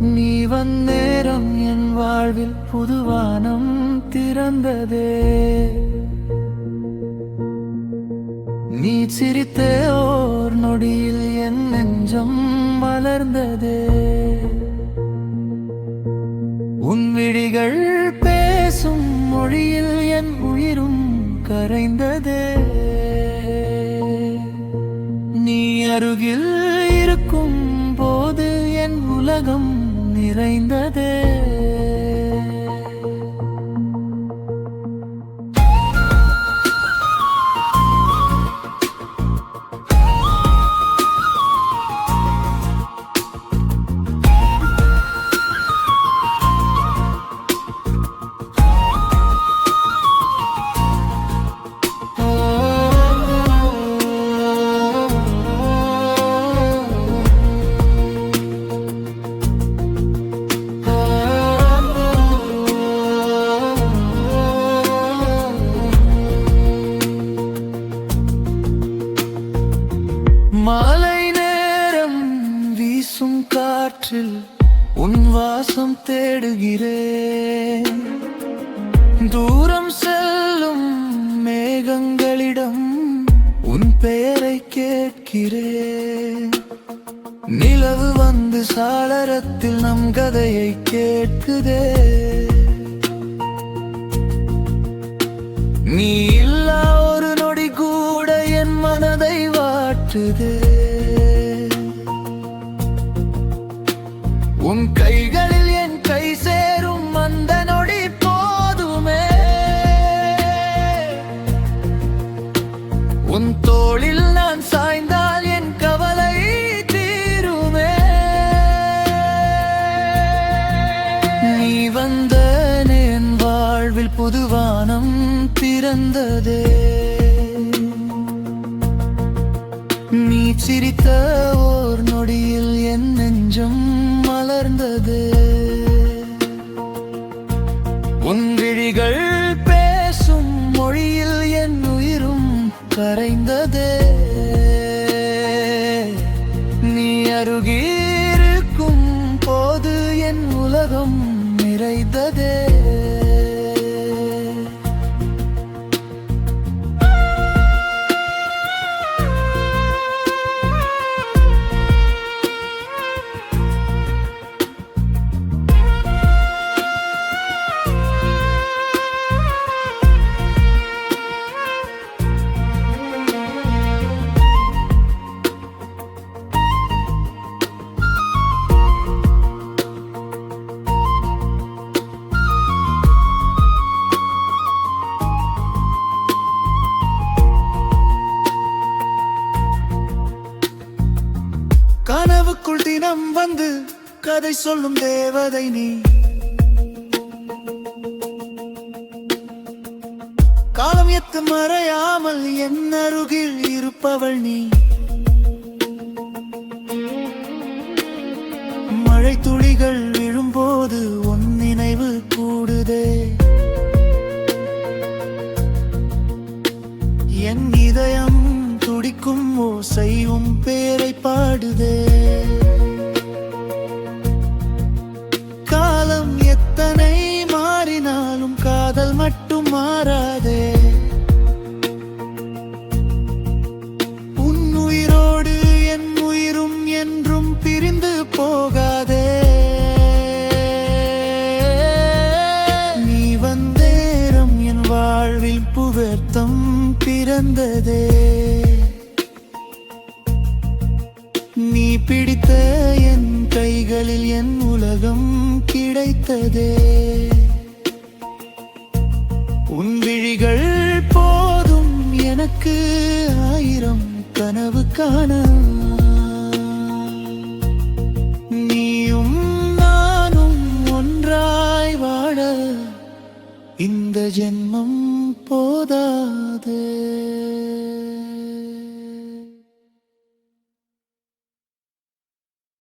நீ வந்தேரம் என் வாழ்வில் புதுவானம் திறந்ததே. நீ சிரித்த ஓர் நொடியில் என் நெஞ்சம் மலர்ந்ததே. உன் விழிகள் பேசும் மொழியில் என் உயிரும் கரைந்ததே. நீ அருகில் இருக்கும் போது என் உலகம் நிறைந்ததே. மாலை நேரம் வீசும் காற்றில் உன் வாசம் தேடுகிறேன். தூரம் செல்லும் மேகங்களிடம் உன் பெயரை கேட்கிறேன். நிலவு வந்து சாளரத்தில் நம் கதையை கேட்குதே. நீ இல்லா ஒரு நொடி கூட என் மனதை வாட்டுதே. உன் கைகளில் என் கை சேரும் அந்த நொடி போதுமே. உன் தோளில் நான் சாய்ந்தால் என் கவலை தீருமே. நீ வந்த என் வாழ்வில் புதுவானம் பிறந்ததே. நீ சிரித்த ஓர் நொடியில் என் நெஞ்சம் மலர்ந்ததே. உன் விழிகள் பேசும் மொழியில் என் உயிரும் கரைந்ததே. நீ அருகிருக்கும் போது என் உலகம் நிறைந்ததே. கனவுக்குள் தினம் வந்து கதை சொல்லும் தேவதை நீ. காலம் எத்து மறையாமல் என் அருகில் இருப்பவள் நீ. மழை துளிகள் விழும்போது உன் நினைவு கூடுதே. என் இதயம் துடிக்கும் ஓசையும் பேரை பாடுதே. காலம் எத்தனை மாறினாலும் காதல் மட்டும் மாறாதே. உன் உயிரோடு என் உயிரும் என்றும் பிரிந்து போகாதே. நீ வந்தேரம் என் வாழ்வில் புகழ்த்தம் பிறந்ததே. நீ பிடித்த என் கைகளில் என் உலகம் கிடைத்ததே. உன் விழிகள் போதும் எனக்கு ஆயிரம் கனவு காண. நீயும் நானும் ஒன்றாய் வாழ இந்த ஜென்மம்